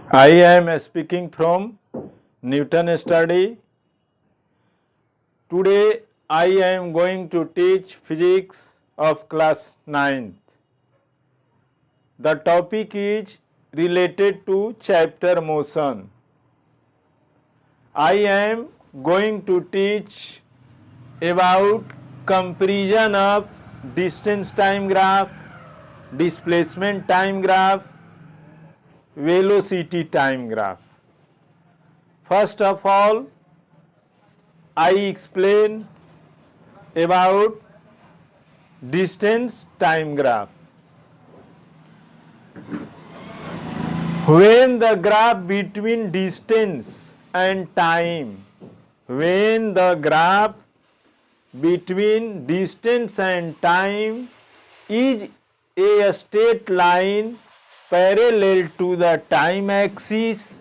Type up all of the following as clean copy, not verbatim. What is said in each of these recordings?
I am speaking from Newton Study. Today I am going to teach physics of class 9th. The topic is related to chapter motion. I am going to teach about comparison of distance time graph, displacement time graph, velocity time graph. First of all, I explain about distance time graph. When the graph between distance and time, when the graph between distance and time is a straight line parallel to the time axis,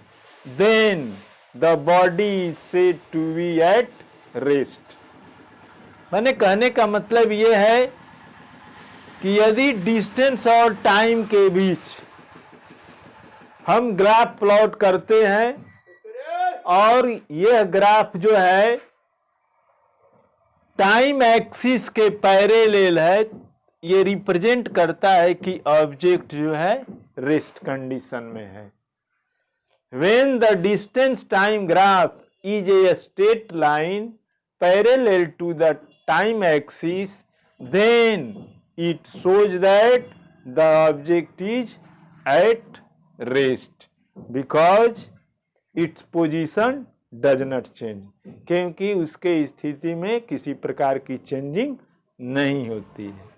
then the body is said to be at rest. मैंने कहने का मतलब ये है कि यदि distance और time के बीच हम ग्राफ प्लॉट करते हैं और यह ग्राफ जो है टाइम एक्सिस के पैरेलल है, ये रिप्रेजेंट करता है कि ऑब्जेक्ट जो है रेस्ट कंडीशन में है. When the distance time graph is a straight line parallel to the time axis, then it shows that the object is at rest because its position does not change. क्योंकि उसके स्थिति में किसी प्रकार की changing नहीं होती है.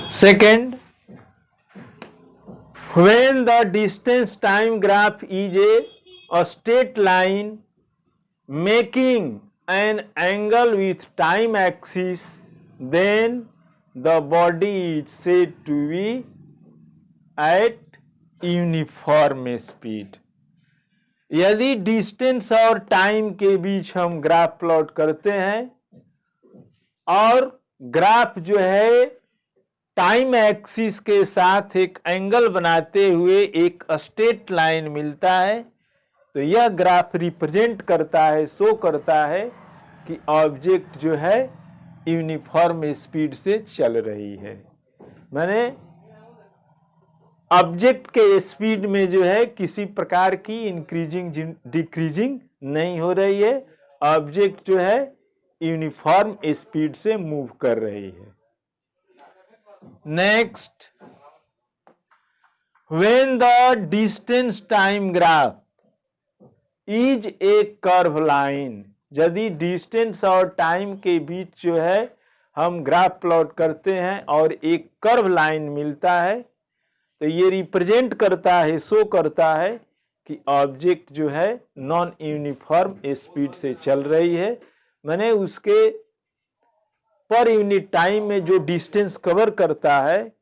Second, when the distance time graph is a straight line making an angle with time axis, then the body is said to be at uniform speed. यदि डिस्टेंस और टाइम के बीच हम ग्राफ प्लॉट करते हैं और ग्राफ जो है time axis के साथ एक एंगल बनाते हुए एक स्ट्रेट लाइन मिलता है, तो यह ग्राफ रिप्रेजेंट करता है, शो करता है कि ऑब्जेक्ट जो है यूनिफॉर्म स्पीड से चल रही है. माने ऑब्जेक्ट के स्पीड में जो है किसी प्रकार की इंक्रीजिंग डिक्रीजिंग नहीं हो रही है. ऑब्जेक्ट जो है यूनिफॉर्म स्पीड से मूव कर रही है. Next, when the distance time graph is a curve line, यदि डिस्टेंस और टाइम के बीच जो है हम ग्राफ प्लॉट करते हैं और एक कर्व लाइन मिलता है, तो ये रिप्रेजेंट करता है, शो करता है कि ऑब्जेक्ट जो है नॉन यूनिफॉर्म स्पीड से चल रही है. माने उसके पर यूनिट टाइम में जो डिस्टेंस कवर करता है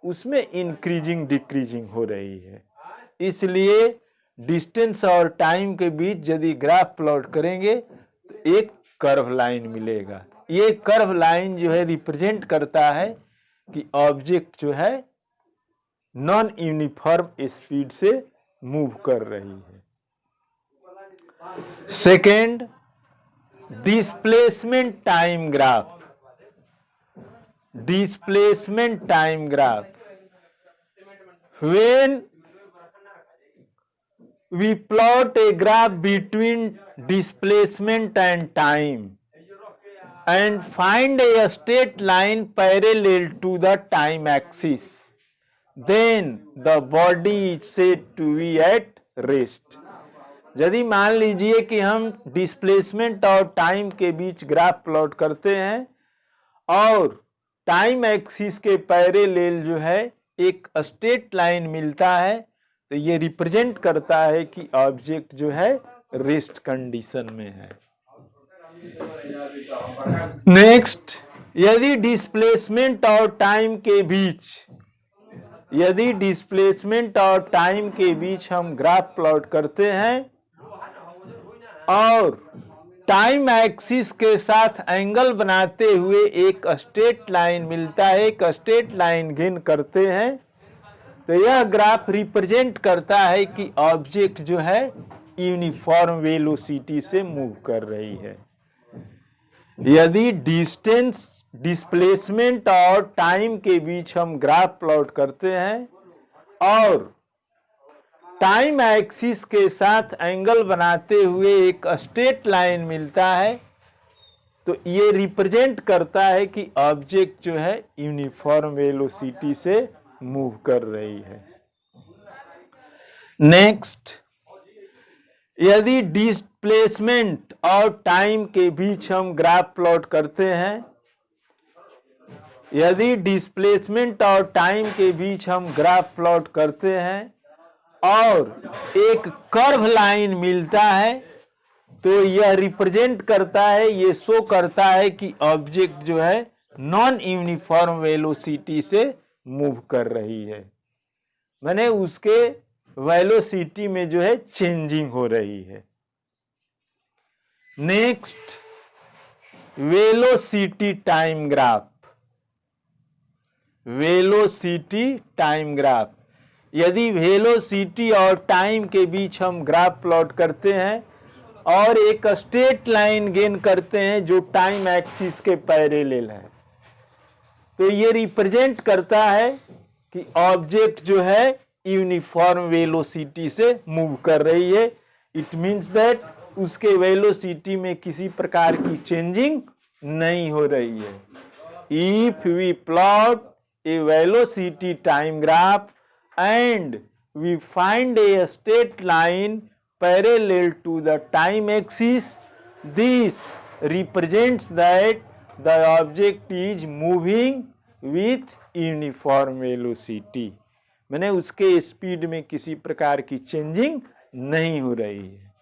उसमें इंक्रीजिंग डिक्रीजिंग हो रही है. इसलिए डिस्टेंस और टाइम के बीच यदि ग्राफ प्लॉट करेंगे तो एक कर्व लाइन मिलेगा. ये कर्व लाइन जो है रिप्रेजेंट करता है कि ऑब्जेक्ट जो है नॉन यूनिफॉर्म स्पीड से मूव कर रही है. Second, displacement time graph. Displacement time graph. When we plot a graph between displacement and time and find a straight line parallel to the time axis, then the body is said to be at rest. यदि मान लीजिए कि हम displacement और time के बीच graph plot करते हैं और टाइम एक्सिस के पैरेलल जो है एक स्ट्रेट लाइन मिलता है, तो ये रिप्रेजेंट करता है कि ऑब्जेक्ट जो है रेस्ट कंडीशन में है. नेक्स्ट, यदि डिस्प्लेसमेंट और टाइम के बीच हम ग्राफ प्लॉट करते हैं और टाइम एक्सिस के साथ एंगल बनाते हुए एक स्ट्रेट लाइन मिलता है, एक स्ट्रेट लाइन गेन करते हैं, तो यह ग्राफ रिप्रेजेंट करता है कि ऑब्जेक्ट जो है यूनिफॉर्म वेलोसिटी से मूव कर रही है। यदि डिस्टेंस, डिस्प्लेसमेंट और टाइम के बीच हम ग्राफ प्लॉट करते हैं और टाइम एक्सिस के साथ एंगल बनाते हुए एक स्ट्रेट लाइन मिलता है, तो ये रिप्रेजेंट करता है कि ऑब्जेक्ट जो है यूनिफॉर्म वेलोसिटी से मूव कर रही है। नेक्स्ट, यदि डिस्प्लेसमेंट और टाइम के बीच हम ग्राफ प्लॉट करते हैं, यदि डिस्प्लेसमेंट और टाइम के बीच हम ग्राफ प्लॉट करते हैं और एक कर्व लाइन मिलता है, तो यह रिप्रेजेंट करता है, ये शो करता है कि ऑब्जेक्ट जो है नॉन यूनिफॉर्म वेलोसिटी से मूव कर रही है, माने उसके वेलोसिटी में जो है चेंजिंग हो रही है। Next, velocity time graph. Velocity time graph, यदि वेलोसिटी और टाइम के बीच हम ग्राफ प्लॉट करते हैं और एक स्ट्रेट लाइन गेन करते हैं जो टाइम एक्सिस के पैरेलल है, तो ये रिप्रेजेंट करता है कि ऑब्जेक्ट जो है यूनिफॉर्म वेलोसिटी से मूव कर रही है। इट मीन्स दैट उसके वेलोसिटी में किसी प्रकार की चेंजिंग नहीं हो रही है। If we plot a velocity time graph and we find a straight line parallel to the time axis, this represents that the object is moving with uniform velocity, माने उसके स्पीड में किसी प्रकार की चेंजिंग नहीं हो रही है।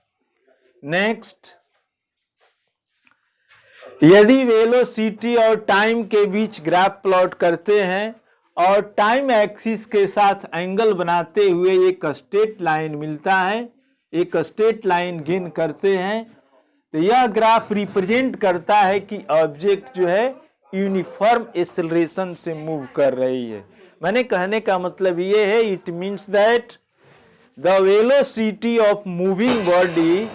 नेक्स्ट, यदि वेलोसिटी और टाइम के बीच ग्राफ प्लॉट करते हैं और टाइम एक्सिस के साथ एंगल बनाते हुए एक स्ट्रेट लाइन मिलता है, एक स्ट्रेट लाइन गेन करते हैं, तो यह ग्राफ रिप्रेजेंट करता है कि ऑब्जेक्ट जो है यूनिफॉर्म एक्सेलरेशन से मूव कर रही है। मैंने कहने का मतलब ये है, it means that the velocity of moving body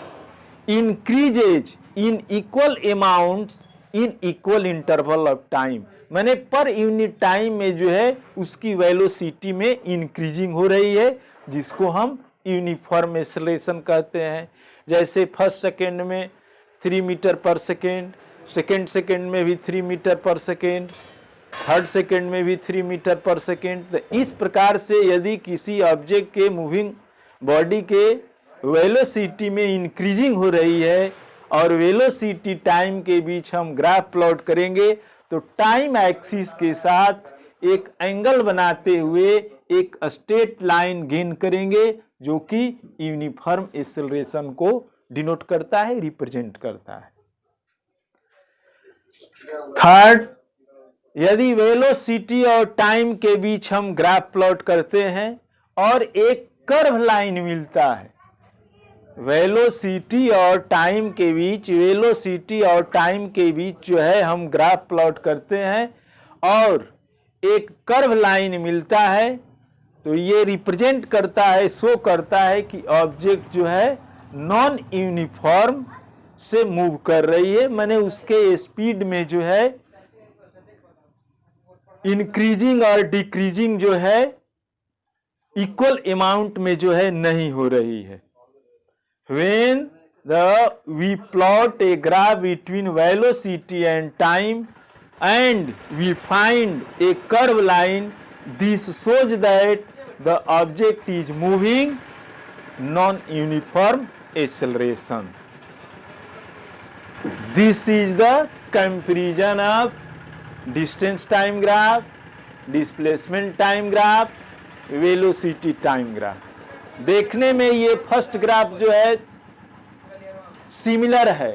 increases in equal amounts in equal interval of time, माने पर यूनिट टाइम में जो है उसकी वेलोसिटी में इंक्रीजिंग हो रही है, जिसको हम यूनिफॉर्म एक्सेलरेशन कहते हैं। जैसे फर्स्ट सेकेंड में 3 मीटर पर सेकेंड, सेकेंड सेकेंड में भी 3 मीटर पर सेकेंड, थर्ड सेकेंड में भी 3 मीटर पर सेकेंड। तो इस प्रकार से यदि किसी ऑब्जेक्ट के मूविंग बॉडी के वेलोसिटी में इंक्रीजिंग हो रही है और वेलोसिटी टाइम के बीच हम ग्राफ प्लॉट करेंगे, तो टाइम एक्सिस के साथ एक एंगल बनाते हुए एक स्ट्रेट लाइन गेन करेंगे, जो कि यूनिफॉर्म एक्सेलरेशन को डिनोट करता है, रिप्रेजेंट करता है। थर्ड, यदि वेलोसिटी और टाइम के बीच हम ग्राफ प्लॉट करते हैं और एक कर्व लाइन मिलता है, वेलोसिटी और टाइम के बीच, वेलोसिटी और टाइम के बीच जो है हम ग्राफ प्लॉट करते हैं और एक कर्व लाइन मिलता है, तो ये रिप्रेजेंट करता है, शो करता है कि ऑब्जेक्ट जो है नॉन यूनिफॉर्म से मूव कर रही है, माने उसके स्पीड में जो है इंक्रीजिंग और डिक्रीजिंग जो है इक्वल अमाउंट में जो है नहीं हो रही है। When we plot a graph between velocity and time and we find a curve line, this shows that the object is moving non-uniform acceleration. This is the comparison of distance time graph, displacement time graph, velocity time graph. देखने में ये first graph जो है similar है,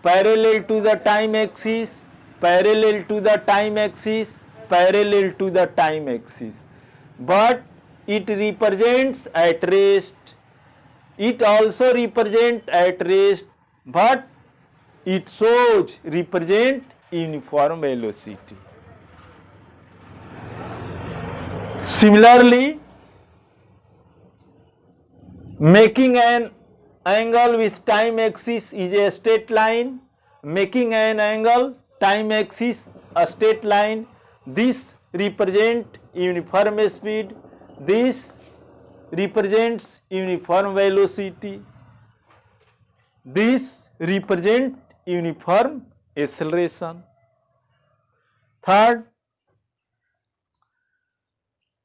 parallel to the time axis, parallel to the time axis, parallel to the time axis, but it represents at rest, it also represent at rest, but it shows represent uniform velocity. Similarly, making an angle with time axis is a straight line. Making an angle time axis a straight line. This represent uniform speed. This represents uniform velocity. This represent uniform acceleration. Third,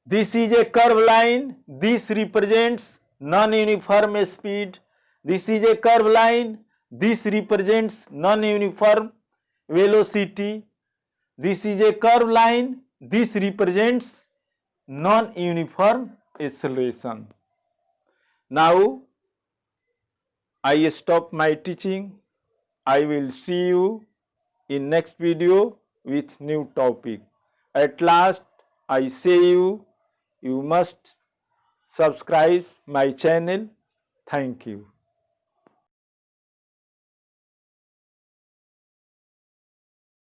this is a curved line. This represents non-uniform speed. This is a curved line. This represents non-uniform velocity. This is a curved line. This represents non-uniform acceleration. Now, I stop my teaching. I will see you in next video with new topic. At last, I say you must subscribe my channel. Thank you.